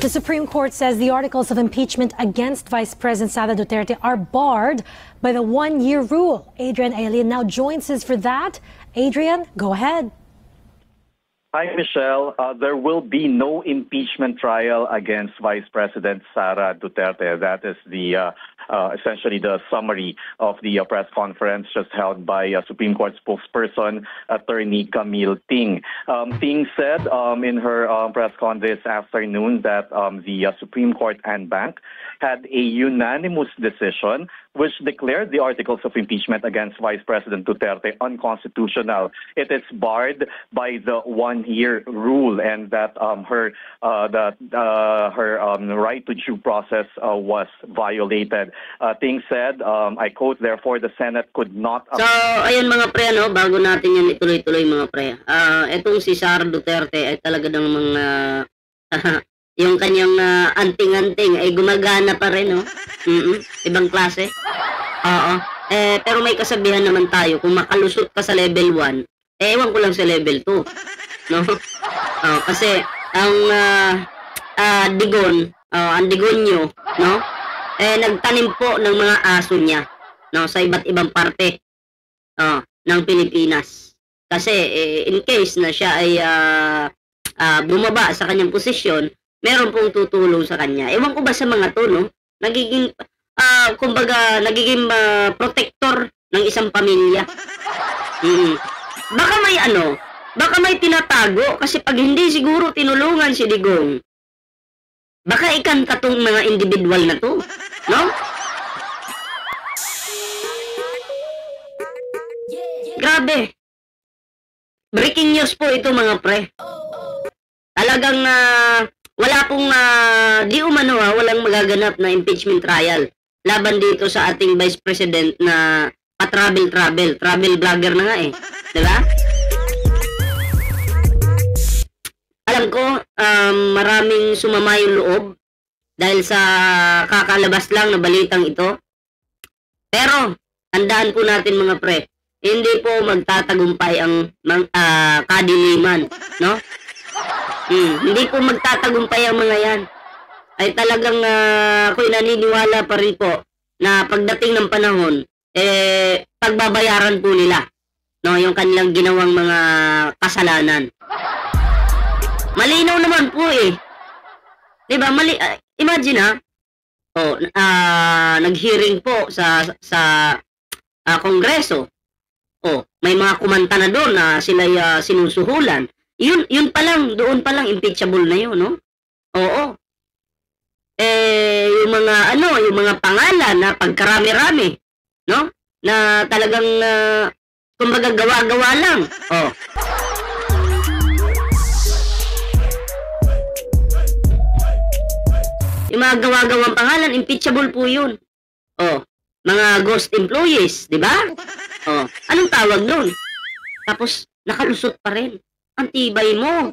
The Supreme Court says the articles of impeachment against Vice President Sara Duterte are barred by the one-year rule. Adrian Alien now joins us for that. Adrian, go ahead. Hi, Michelle. There will be no impeachment trial against Vice President Sara Duterte. That is the essentially the summary of the press conference just held by Supreme Court spokesperson Attorney Camille Ting. Ting said in her press con this afternoon that the Supreme Court en banc had a unanimous decision which declared the articles of impeachment against Vice President Duterte unconstitutional. It is barred by the one-year rule, and that her right to due process was violated. Ting said, I quote, therefore the Senate could not... So, ayun mga pre, no, bago natin yan ituloy-tuloy mga pre. Itong si Sara Duterte ay talaga ng mga... yung kanyang anting-anting ay gumagana pa rin, no? Ibang klase. Oo. Pero may kasabihan naman tayo, kung makalusot ka sa level 1, ewan ko lang sa level 2. No? Kasi ang ang digonyo, no? Nagtanim po ng mga aso niya, no, sa iba't ibang parte ng Pilipinas. Kasi in case na siya ay bumaba sa kanyang posisyon, meron pong tutulong sa kanya. Ewan ko ba sa mga to, no? Nagiging, kumbaga, nagiging protector ng isang pamilya. Baka may tinatago, kasi pag hindi siguro tinulungan si Digong, baka ikanta tong mga individual na to, no? Grabe. Breaking news po ito mga pre. Talagang, wala pong walang magaganap na impeachment trial laban dito sa ating Vice President na travel vlogger na nga eh, 'di ba? Alam ko maraming sumama yung loob dahil sa kakalabas lang na balitang ito. Pero tandaan po natin mga pre, hindi po magtatagumpay ang kadiliman, no? Hindi po magtatagumpay ang mga yan. Ay talagang ako'y naniniwala pa rin po na pagdating ng panahon, pagbabayaran po nila, no, yung kanilang ginawang mga kasalanan. Malinaw naman po eh. Diba? Imagine nag-hearing po sa Kongreso. May mga kumanta na doon na sila'y sinusuhulan. Yun pa lang, doon pa lang impeachable na yun, no? Oo. Yung mga pangalan na pagkarami-rami, no? Na talagang kumbaga gawa-gawa lang. Yung mga gawa-gawang pangalan, impeachable po yun. Mga ghost employees, di ba? Anong tawag doon? Tapos nakalusot pa rin. Ang tibay mo,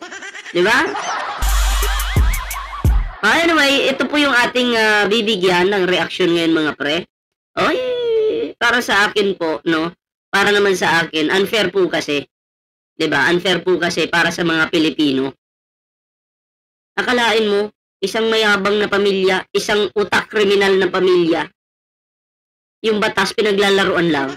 di ba? Anyway, ito po yung ating bibigyan ng reaksyon ngayon mga pre. Para sa akin po, no? Para naman sa akin, unfair po kasi. Di ba? Unfair po kasi para sa mga Pilipino. Akalain mo, isang mayabang na pamilya, isang utak kriminal na pamilya, yung batas pinaglalaruan lang.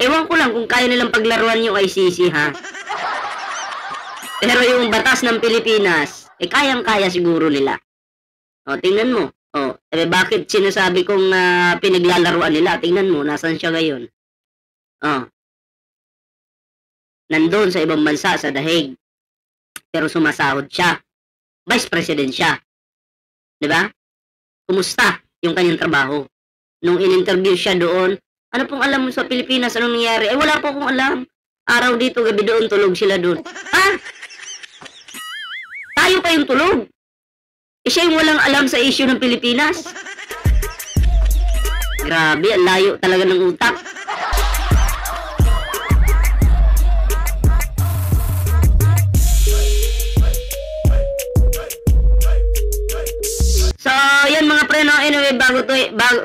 Ewan ko lang kung kaya nilang paglaruan yung ICC, ha? Pero yung batas ng Pilipinas, kayang-kaya siguro nila. Tingnan mo. Bakit sinasabi kong pinaglalaruan nila? Tingnan mo, nasan siya ngayon? Nandun sa ibang bansa, sa The Hague. Pero sumasahod siya. Vice President siya. Diba? Kumusta yung kanyang trabaho? Nung in-interview siya doon, ano pong alam mo sa Pilipinas? Anong nangyari? Wala po akong alam. Araw dito, gabi doon, tulog sila doon. Tayo pa yung tulog. Siya yung walang alam sa issue ng Pilipinas. Grabe, ang layo talaga ng utak. So, yan mga pre, no? Anyway,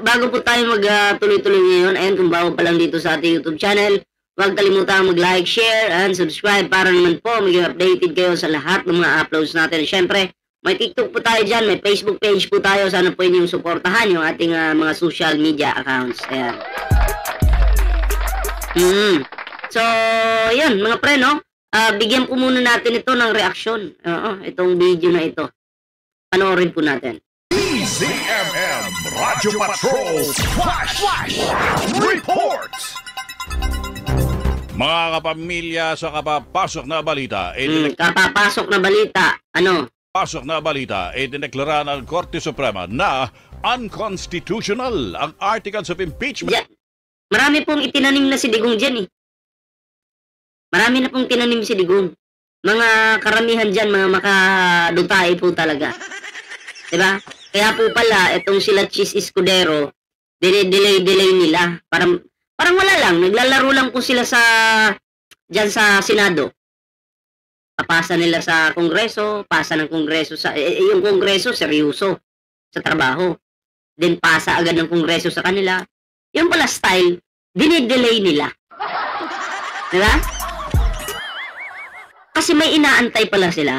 bago po tayo mag-tuloy-tuloy ngayon, ayan, kung bago pa lang dito sa ating YouTube channel, Huwag kalimutan mag-like, share, and subscribe para naman po maging updated kayo sa lahat ng mga uploads natin. Siyempre, may TikTok po tayo dyan, may Facebook page po tayo. Sana po inyong suportahan yung ating mga social media accounts. Ayan. So, yun, mga pre, no? Bigyan po muna natin ito ng reaksyon. Itong video na ito. Panoorin po natin. DZMM Radyo Patrol Flash Reports. Mga kapamilya sa kapapasok na balita, Kapapasok na balita, ano? pasok na balita, idineklara ng Korte Suprema na unconstitutional ang Articles of Impeachment. Yeah. Marami pong itinanim na si Digong dyan eh. Marami na pong tinanim si Digong. Mga karamihan dyan, mga makadutay po talaga. Diba? Kaya po pala, itong sila Chis Escudero, delay nila. Parang wala lang, naglalaro lang po sila dyan sa Senado. Papasa nila sa Kongreso, pasa ng Kongreso yung Kongreso seryoso sa trabaho. Then pasa agad ng Kongreso sa kanila. Yung pala style, dinidelay nila. Diba? Kasi may inaantay pala sila.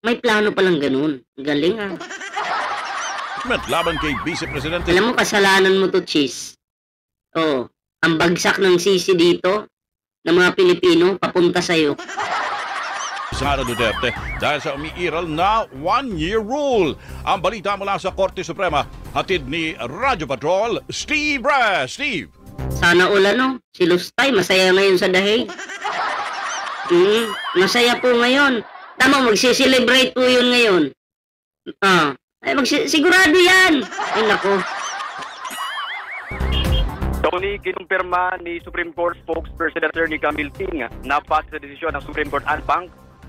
May plano palang ganun. Galing ah. Laban kay Vice Presidente. Alam mo, kasalanan mo to, Chis. Oh, ang bagsak ng sisi dito ng mga Pilipino papunta sa'yo. Sara Duterte dahil sa umiiral na one-year rule. Ang balita mula sa Korte Suprema, hatid ni Radyo Patrol, Steve Ras. Steve. Sana ulan, no? Si Lustay, masaya ngayon sa dahig. Masaya po ngayon. Tama, magsiselebrate po yun ngayon. Sigurado yan. Ay, nako. Tony, kinumpirma ni Supreme Court spokesperson Attorney Camille Ting na pati sa desisyon ng Supreme Court Anpang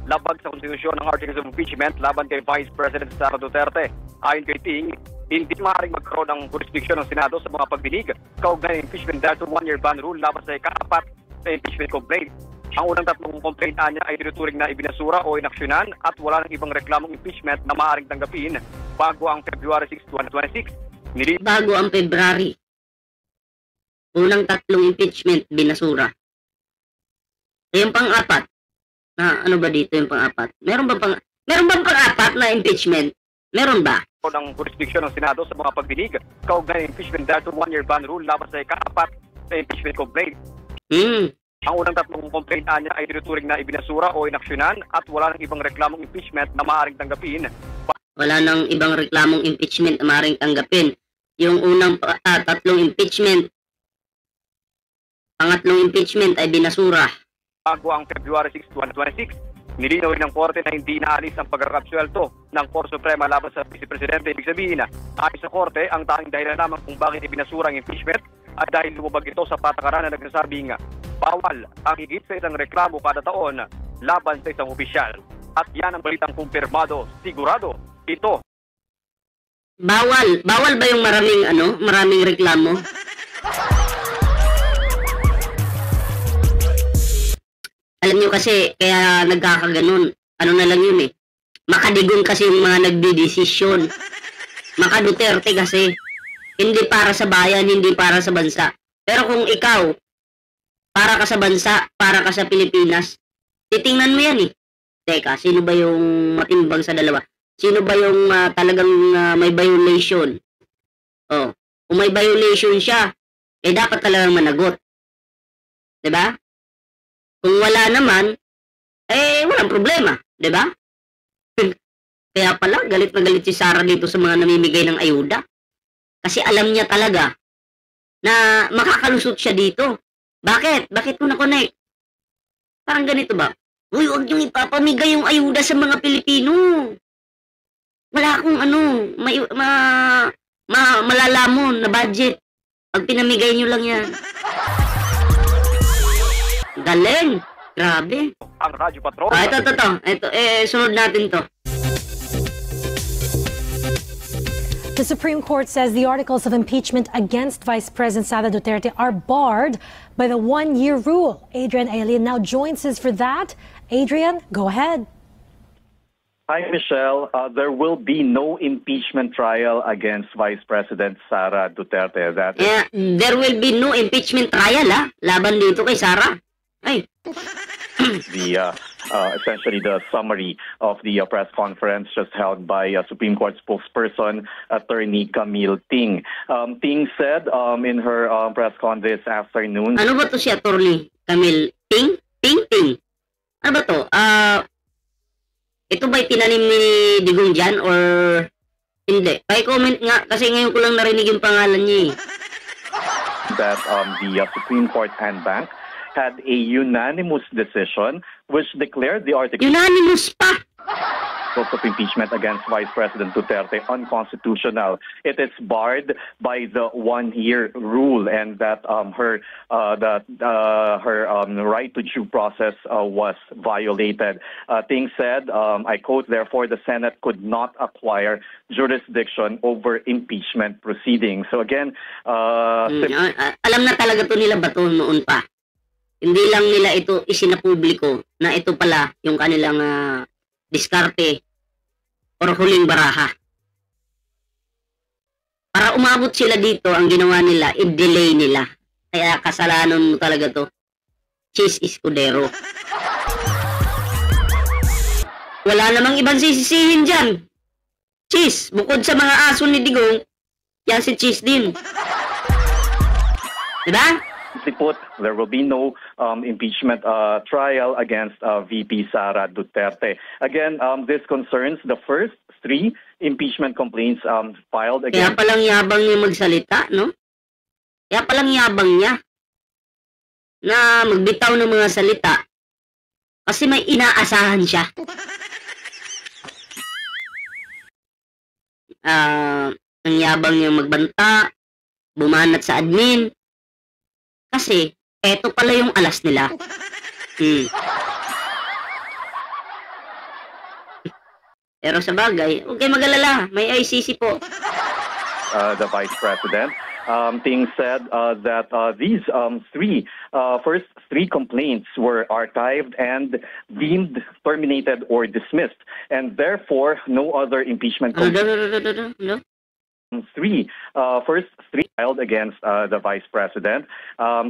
labag sa konstitusyon ng Articles of Impeachment laban kay Vice President Sara Duterte. Ayon kay Ting, hindi maaaring magkaroon ng jurisdiksyon ng Senado sa mga pagdinig kaugnay ng impeachment dahil sa one-year ban rule laban sa ika-4 na impeachment complaint. Ang unang tatlong complaint niya ay tinuturing na ibinasura o inaksyonan at wala ng ibang reklamong impeachment na maaaring tanggapin bago ang February 6, 2026. Bago ang February. Unang tatlong impeachment, binasura. Yung pang-apat, ano ba dito yung pang-apat? Meron bang pang-apat na impeachment? Meron ba? Ng jurisdiksyon ng Senado sa mga pagdinig kaugnay ng impeachment dahil sa one-year ban rule laban sa ika-4 na impeachment complaint. Ang unang tatlong complaint niya ay tinuturing na ibinasura o inaksyonan at wala ng ibang reklamong impeachment na maaaring tanggapin. Wala nang ibang reklamong impeachment na maaaring tanggapin. Yung unang tatlong impeachment, pangatlong impeachment ay binasura. Bago ang February 6, 2026, nilinaw ng Korte na hindi naalis ang pagkakapswelto ng Korte Suprema laban sa Vice Presidente. Ibig sabihin, ayon sa Korte, ang tanging dahilan lamang kung bakit ibinasura ang impeachment ay dahil lumabag ito sa patakaran na nagsasabing bawal ang higit sa isang reklamo kada taon laban sa isang opisyal. At yan ang balitang kumpirmado, sigurado, ito. Bawal ba yung maraming reklamo? Alam nyo kasi, kaya nagkakaganon. Ano na lang yun eh. Makadigong kasi yung mga nagdidesisyon. Makaduterte kasi. Hindi para sa bayan, hindi para sa bansa. Pero kung ikaw, para ka sa bansa, para ka sa Pilipinas, titingnan mo yan eh. Teka, sino ba yung matimbang sa dalawa? Sino ba yung talagang may violation? Oh, kung may violation siya, eh dapat talagang managot. Diba? Kung wala naman, eh walang problema, 'di ba? Kaya pala galit na galit si Sara dito sa mga namimigay ng ayuda. Kasi alam niya talaga na makakalusot siya dito. Bakit? Bakit mo na-connect? Parang ganito ba? Uy, huwag niyong ipapamigay yung ayuda sa mga Pilipino. Wala akong malalamon na budget. Pag pinamigay niyo lang yan. Galing. Grabe. Ang Radyo Patrol. Ito, sunod natin to. The Supreme Court says the articles of impeachment against Vice President Sara Duterte are barred by the one-year rule. Adrian Alien now joins us for that. Adrian, go ahead. Hi, Michelle. There will be no impeachment trial against Vice President Sara Duterte. That is There will be no impeachment trial, laban dito kay Sara. Ay, the essentially the summary of the press conference just held by Supreme Court spokesperson Attorney Camille Ting. Ting said in her press con this afternoon. ano ba to si Attorney Camille Ting? Ting. Ano ba to? Ito ba'y tinanim ni Digong dyan or hindi? Pa-comment nga kasi ngayon ko lang narinig yung pangalan niya That the Supreme Court and Bank had a unanimous decision which declared the article Unanimous pa! of impeachment against Vice President Duterte unconstitutional. It is barred by the one-year rule, and that her right to due process was violated. Ting said, I quote, "Therefore, the Senate could not acquire jurisdiction over impeachment proceedings." So again, Alam na talaga to nila Bato noon pa. Hindi lang nila ito isinapubliko na ito pala yung kanilang diskarte or huling baraha. Para umabot sila dito, ang ginawa nila, i-delay nila. Kaya kasalanan mo talaga to. Cheese Escudero. Wala namang ibang sisisihin dyan. Cheese, bukod sa mga aso ni Digong, yan si Cheese din. Diba? put, there will be no impeachment trial against VP Sara Duterte. Again, this concerns the first 3 impeachment complaints filed Kaya against... palang yabang niya magsalita, no? Kaya palang yabang niya na magbitaw ng mga salita kasi may inaasahan siya. Ang yabang niya magbanta, bumanat sa admin, kasi eto pala yung alas nila. Pero sa bagay, huwag kayo mag-alala, may ICC po. The Vice President. Ting said that these first three complaints were archived and deemed terminated or dismissed, and therefore no other impeachment complaints. First three filed against the Vice President.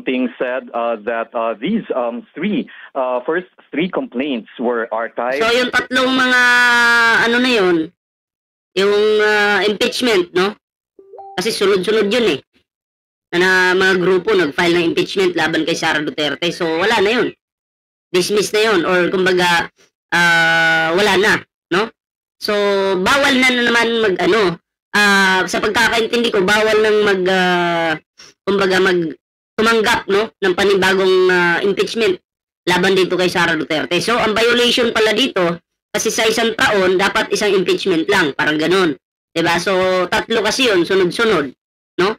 Ting said that these first three complaints were archived. So yung tatlong mga ano na yun, yung impeachment, no? Kasi sunod-sunod yun eh. Na mga grupo nag-file ng impeachment laban kay Sara Duterte. So wala na yun. Dismiss na yun. Or kumbaga, wala na. No? So bawal na naman sa pagkakaintindi ko, bawal nang tumanggap, no, ng panibagong impeachment laban dito kay Sara Duterte. So ang violation pala dito, kasi sa isang taon, dapat isang impeachment lang. Parang ganun. Diba? So, 3 kasi yun, sunod-sunod. No?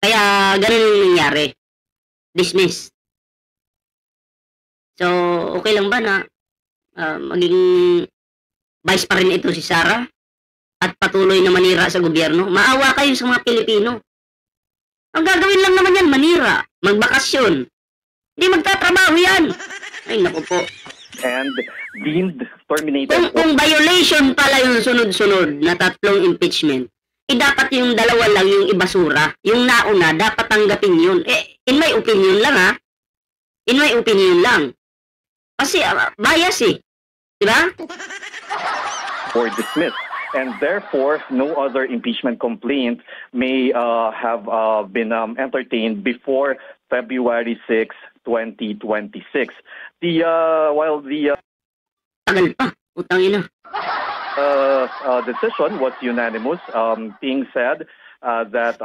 Kaya, ganun yung nangyari. Dismiss. So, okay lang ba na maging vice pa rin ito si Sara? At patuloy na manira sa gobyerno? Maawa kayo sa mga Pilipino. Ang gagawin lang naman yan, manira. Magbakasyon. Hindi magtatrabaho yan. Ay, naku po. And deemed terminated. Kung violation pala yung sunod-sunod na 3 impeachment, dapat yung 2 lang yung ibasura. Yung nauna, dapat tanggapin yun. In my opinion lang, ha? In my opinion lang. Kasi, bias eh. Diba? Or dismissed. And therefore, no other impeachment complaint may have been entertained before February 6, 2026. Tagal pa. Utang ina. Decision was unanimous. Ting said that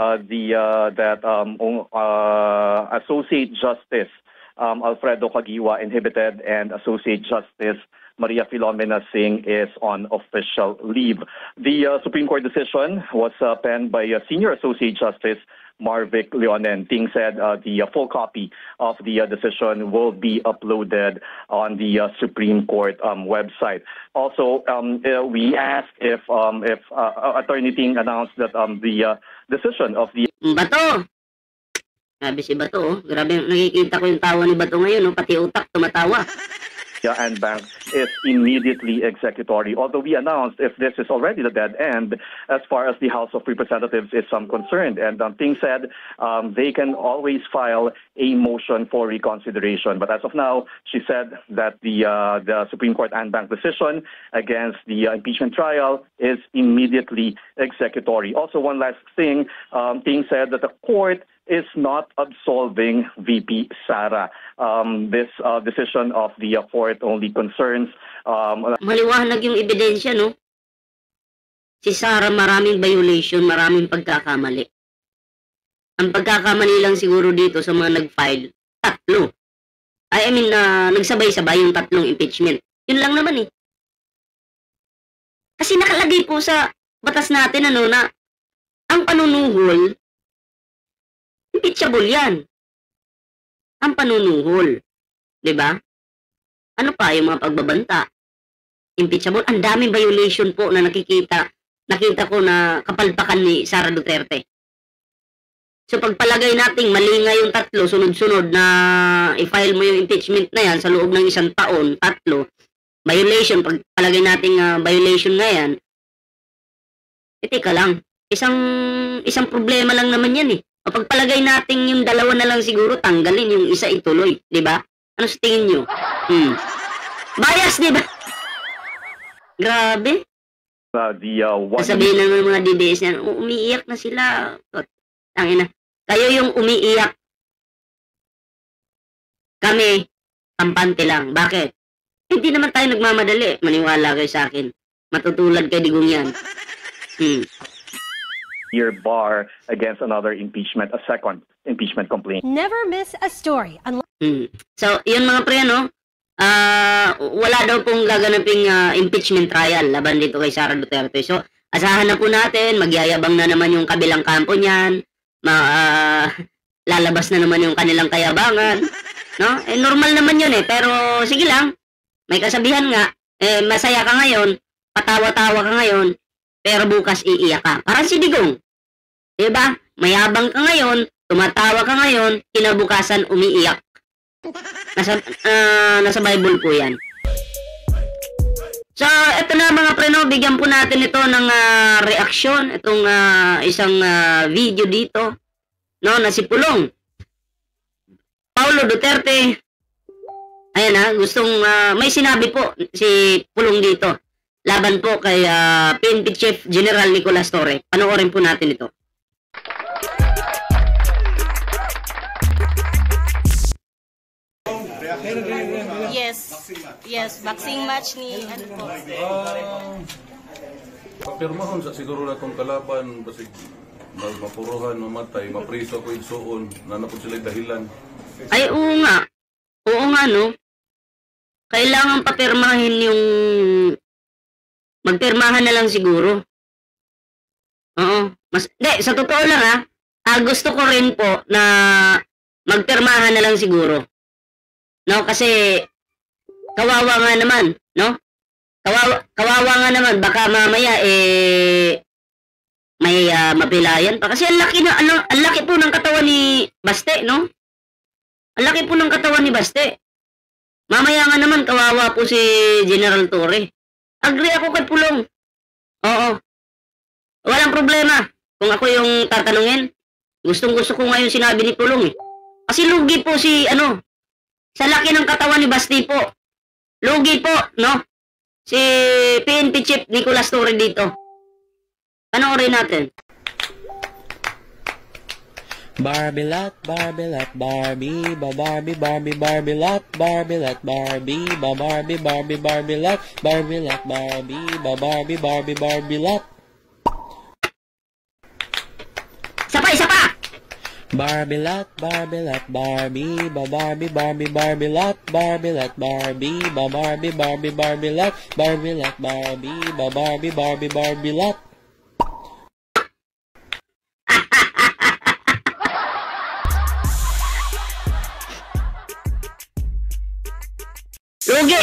Associate Justice Alfredo Caguioa inhibited and Associate Justice Maria Filomena Singh is on official leave. The Supreme Court decision was penned by Senior Associate Justice Marvic Leonen. Ting said the full copy of the decision will be uploaded on the Supreme Court website. Also, we asked if Attorney Ting announced that the decision of the... Bato! Grabe si Bato, oh. Grabe, nakikita ko yung tawa ni Bato ngayon, oh. Pati utak tumatawa. and bank is immediately executory. Although we announced if this is already the dead end as far as the House of Representatives is concerned. And Ting said they can always file a motion for reconsideration. But as of now, she said that the Supreme Court en banc decision against the impeachment trial is immediately executory. Also, one last thing, Ting said that the court is not absolving VP Sara. This decision of the court only concerns... Maliwanag yung ebidensya, no? Si Sara maraming violation, maraming pagkakamali. Ang pagkakamali lang siguro dito sa mga nag-file, 3. Nagsabay-sabay yung 3 impeachment. Yun lang naman eh. Kasi nakalagay po sa batas natin na ang panunuhol, impeachable yan. Ang panunuhol. Diba? Ano pa yung mga pagbabanta? Impeachable. Ang daming violation po na nakita ko na kapalpakan ni Sara Duterte. So pagpalagay natin mali nga yung 3, sunod-sunod na i-file mo yung impeachment na yan sa loob ng 1 taon, 3, violation, pagpalagay natin violation nga yan, teka lang, isang problema lang naman yan eh. O pagpalagay natin yung 2 na lang siguro, tanggalin yung isa ituloy, di ba? Ano sa tingin nyo? Bias, di ba? Grabe. Sabihin lang ng mga DDS yan, umiiyak na sila. Tangina. Kayo yung umiiyak. Kami, kampante lang. Bakit? Hindi naman tayo nagmamadali. Maniwala kayo sa akin. Matutulad kay Digong yan. Year bar against another impeachment, a second impeachment complaint. Never miss a story. So, yun mga pre, no? Wala daw pong gaganaping impeachment trial laban dito kay Sara Duterte. So, asahan na po natin, magyayabang na naman yung kabilang kampo niyan, lalabas na naman yung kanilang kayabangan, no? Normal naman yun pero sige lang, may kasabihan nga, masaya ka ngayon, patawa-tawa ka ngayon, pero bukas iiyak ka. Parang si Digong, diba? Mayabang ka ngayon, tumatawa ka ngayon, kinabukasan umiiyak. Nasa Bible po yan. So, ito na mga preno, bigyan po natin ito ng reaksyon, itong isang video dito, no, na si Pulong Paulo Duterte. Ayan gustong, may sinabi po si Pulong dito, laban po kay PNP Chief General Nicolas Torre. Panoorin po natin ito. Yes, boxing match ni ano po. Papirmahon sa siguro na itong kalaban, basig mapuruhan, mamatay, mapriso ko igsuon, nanapod sila dahilan. Ay, oo nga, no? Kailangan papirmahin yung... Magpirmahan na lang siguro. Oo. Sa totoo lang gusto ko rin po na magpirmahan na lang siguro. No, kasi kawawa nga naman, no? Kawawa nga naman, baka mamaya may mapilayan pa kasi ang laki po ng katawan ni Baste, no? Ang laki po ng katawan ni Baste. Mamaya nga naman kawawa po si General Torre. Agree ako kay Pulong. Oo. Walang problema. Kung ako yung tatanungin, gustong-gusto ko ngayon sinabi ni Pulong Kasi lugi po sa laki ng katawan ni Basti po. Lugi po, no? Si PNP Chief Nicolas Torre dito. Panoorin natin. Barbilat, Barbilat, Barbie, Barbie, Barbie, Barbilat, Barbilat, Barbie, Barbie, Barbie, Barbilat, Barbilat, Barbie, Barbie, Barbie, Barbilat. Isa pa! Barbilat, Barbilat, Barbie, Barbie, Barbie, Barbilat, Barbilat, Barbie, Barbie, Barbie, Barbilat, Barbilat, Barbie, Barbie, Barbie, Barbilat. Lugi!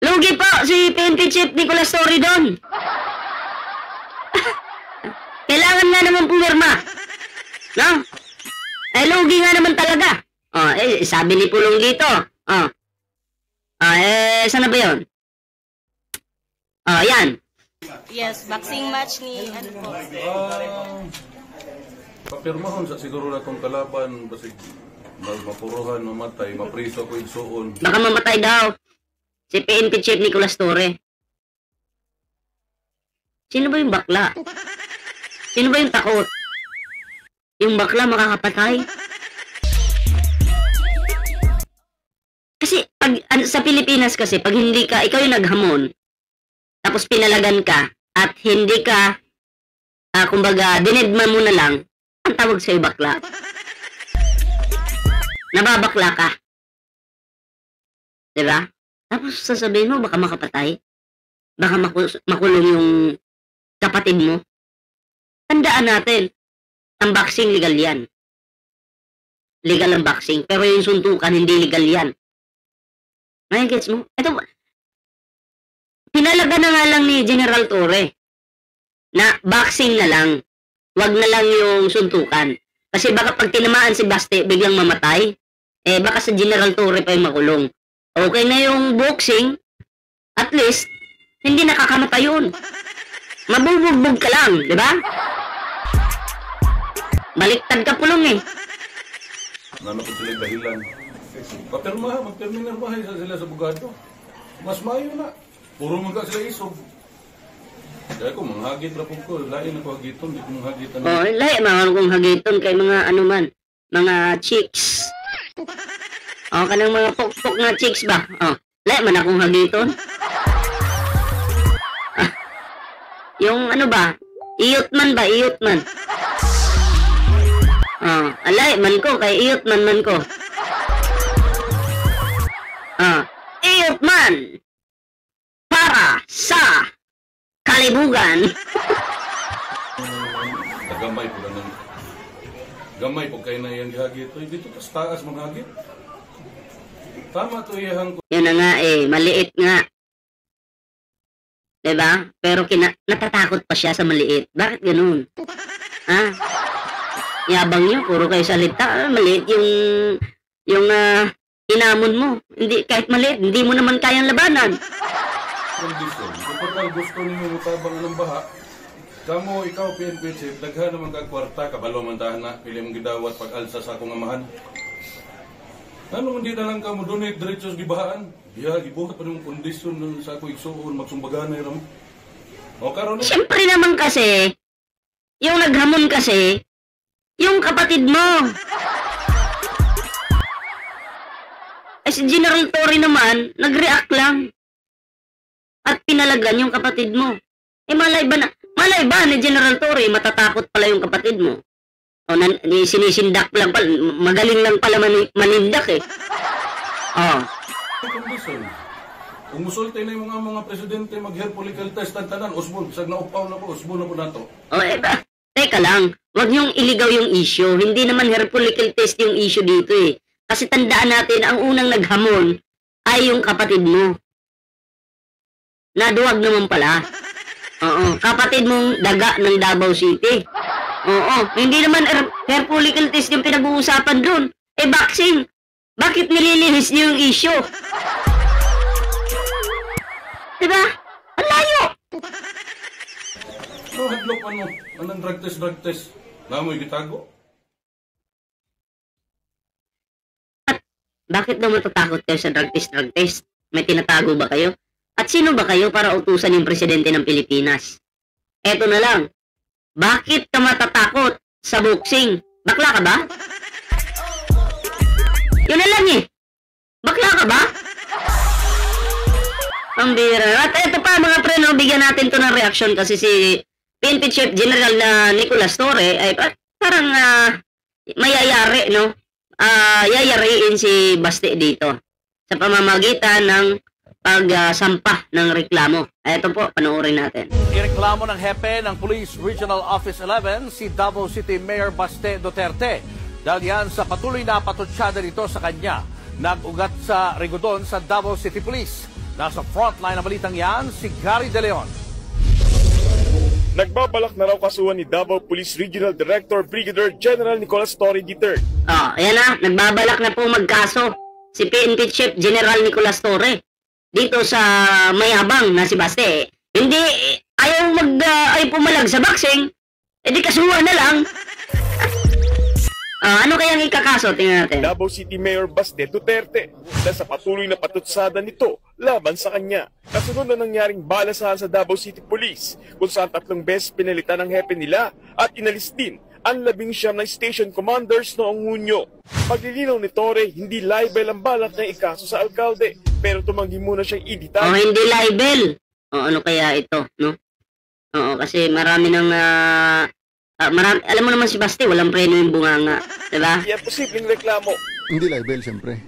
Lugi po si PNP Chief Nicolas Torre doon. Kailangan nga naman pumirma. No? Eh, lugi nga naman talaga. Sabi ni Pulong dito. Saan na ba yun? Yan. Yes, boxing match ni ano po. Papirmahon sa siguro na itong kalaban, basig mapuruhan, mamatay, mapriso ko igsuon. Baka mamatay daw. Si PNP Chief Nicolas Torre. Sino ba yung bakla? Sino ba yung takot? Yung bakla makakapatay? Kasi sa Pilipinas kasi, pag hindi ka, ikaw yung naghamon, tapos pinalagan ka, at hindi ka, kumbaga, dinedma mo na lang, ang tawag sa'yo bakla. Nababakla ka. Diba? Tapos sasabihin mo, baka makapatay. Baka makulong yung kapatid mo. Tandaan natin, ang boxing legal yan. Legal ang boxing. Pero yung suntukan, hindi legal yan. Ngayon, gets mo? Ito, pinalaga na nga lang ni General Torre na boxing na lang. Wag na lang yung suntukan. Kasi baka pag tinamaan si Baste, biglang mamatay. Baka sa General Torre pa yung makulong. Okay na yung boxing, at least, hindi nakakamatay yun. Mabubugbog ka lang, di ba? Baliktad ka Pulong eh. Nanapod sila dahilan. Magterminar sila sa bugado. Mas mayo na. Puro mga sila isog. Kaya ko, manghagit na po ko. Lain ako hagiton, di ko manghagitan. Lain mga kong hagiton kay mga ano man, mga chicks. Kanang mga pok-pok na chicks ba? Lain man akong hagiton. Yung ano ba? Iyot man ba? Iyot man. Alay man ko, kay iyot man ko. Iyot man para sa kalibugan. Gamay po lang. Gamay po kayo na yung gihagit. Dito taas maghagit. Tama to iyahang ko. Yun na nga maliit nga. Diba? Pero natatakot pa siya sa maliit. Bakit ganun? Yabang niyo, puro kayo salita. Maliit yung hinamon mo. Hindi, kahit maliit, hindi mo naman kayang labanan. Kondisyon. Kapag gusto ninyo mutabang ng baha, kamo, ikaw, PNP Chief, daghan naman kagkwarta, kabalo man tahan na, pili mong gidawat pag-alsa sa akong amahan. Ano, hindi na lang kamo donate diretso sa gibahaan? Gibuhat pa ng kondisyon sa ako igsuon, magsumbaganay ram. Karon na. Siyempre naman kasi, yung naghamon kasi, yung kapatid mo. Si General Torre naman, nag-react lang. At pinalagan yung kapatid mo. Malay ba ni General Torre, matatakot pala yung kapatid mo. Sinisindak lang pala, magaling lang pala manindak eh. Kondisyon. Kung musulti na yung mga presidente mag-hair political test at tanan, usbon, sag naupaw na po, usbon na po nato. Teka lang, wag niyong iligaw yung issue. Hindi naman hair political test yung issue dito eh. Kasi tandaan natin, ang unang naghamon ay yung kapatid mo. Naduwag naman pala. Kapatid mong daga ng Davao City. Hindi naman hair political test yung pinag-uusapan dun. Boxing. Bakit nililihis niyo yung issue? Diba? Ang layo! Hadlok anong drug test. Namoy gitago? At bakit daw matatakot kayo sa drug test? May tinatago ba kayo? At sino ba kayo para utusan yung presidente ng Pilipinas? Eto na lang. Bakit ka matatakot sa boxing? Bakla ka ba? Yun na lang eh. Bakla ka ba? Ang bira. At eto pa mga pre, bigyan natin to ng reaction kasi si PNP Chief General na Nicolas Torre ay parang mayayari, no? Yayariin si Baste dito sa pamamagitan ng pagsampah ng reklamo. Ito po, panoorin natin. Ireklamo ng hepe ng Police Regional Office 11 si Davao City Mayor Baste Duterte dahil yan sa patuloy na patutsada nito sa kanya. Nag-ugat sa Rigodon sa Davao City Police. Nasa frontline ng balitang yan, si Gary De Leon. Nagbabalak na raw kasuhan ni Davao Police Regional Director Brigadier General Nicolas Torre III. Ayan na, nagbabalak na po magkaso si PNP Chief General Nicolas Torre dito sa mayabang na si Baste. Hindi, ayaw pumalag sa boxing, edi kasuhan na lang. Ano kayang ikakaso? Tingnan natin. Davao City Mayor Baste Duterte na sa patuloy na patutsada nito laban sa kanya. Kasunod na nangyaring balasahan sa Davao City Police kung saan 3 beses pinalitan ang hepe nila at inalis din ang 19 na station commanders noong Hunyo. Paglilinaw ni Torre, hindi libel ang balak ng ikaso sa alkalde pero tumanggi muna siyang i-detalye. Hindi libel. Ano kaya ito, no? Kasi marami ng alam mo naman si Baste, walang preno yung bunganga, diba? Yan posibleng reklamo. Hindi libel, siyempre.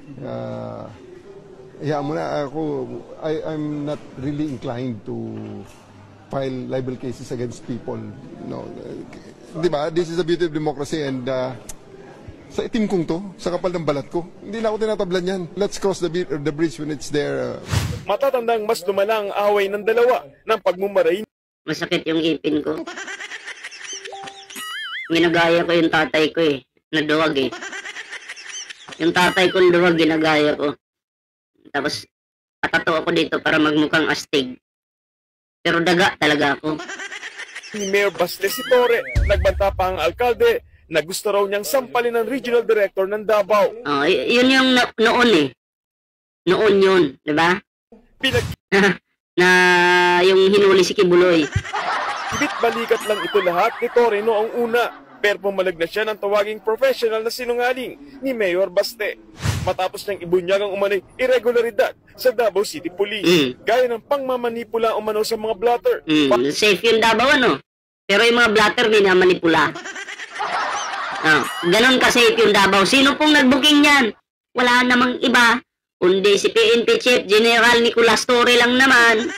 Mo na ako, I'm not really inclined to file libel cases against people. No, diba? This is the beauty of democracy and sa itim kong to, sa kapal ng balat ko, hindi na ako tinatablan yan. Let's cross the bridge when it's there. Matatandang mas lumala ang away ng dalawa ng pagmumarahin. Masakit yung ipin ko. Ginagaya ko yung tatay ko naduwag Yung tatay ko duwag, ginagaya ko. Tapos, patato ako dito para magmukhang astig. Pero daga talaga ako. Ni Mayor Baste si Torre, nagbanta pa ang alkalde na gusto raw niyang sampalin ng regional director ng Davao. Yun yung noon Noon yun, di ba? Na yung hinuli si Kibuloy. Bit-balikat lang ito lahat ni Torre noong una, pero pumalag na siya ng tawaging professional na sinungaling ni Mayor Baste. Matapos niyang ibunyag ang umanay irregularidad sa Davao City Police, gaya ng pangmamanipula umano sa mga blatter. Safe yung Davao, pero yung mga blatter minamanipula. Ganon ka-safe yung Davao. Sino pong nag-booking yan? Wala namang iba, kundi si PNP Chief General Nicolas Torre lang naman.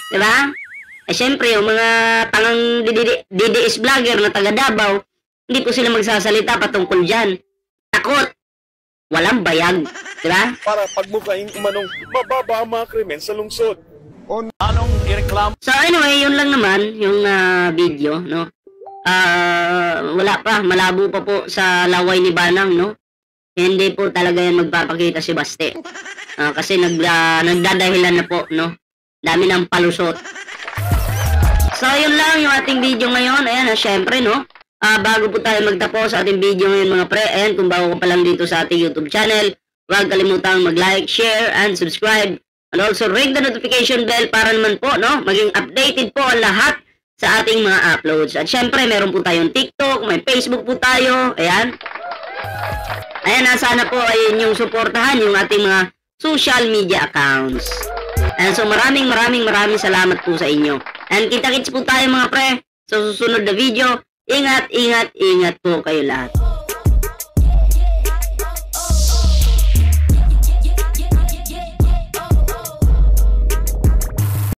Diba? Siyempre, yung mga tangang DDS vlogger na taga Davao, hindi po sila magsasalita patungkol dyan. Takot. Walang bayag. Diba? Para pagmukain umanong mababa ang mga krimen sa lungsod. Anong ireklamo? So anyway, yun lang naman yung video, no? Wala pa, malabo pa po sa laway ni Banang, no? Hindi po talaga yan magpapakita si Baste. Kasi nagdadahilan na po, no? Dami ng palusot. So, yun lang yung ating video ngayon. Ayan, syempre, no? Bago po tayo magtapos sa ating video ngayon, mga pre, and kung bago ka pa lang dito sa ating YouTube channel, huwag kalimutang mag-like, share, and subscribe. And also, ring the notification bell para naman po, no? Maging updated po ang lahat sa ating mga uploads. At syempre, meron po tayong TikTok, may Facebook po tayo. Ayan. Ayan, sana po ay inyong suportahan yung ating mga social media accounts. And so maraming salamat po sa inyo. And kita-kits po tayo mga pre sa susunod na video. Ingat po kayo lahat.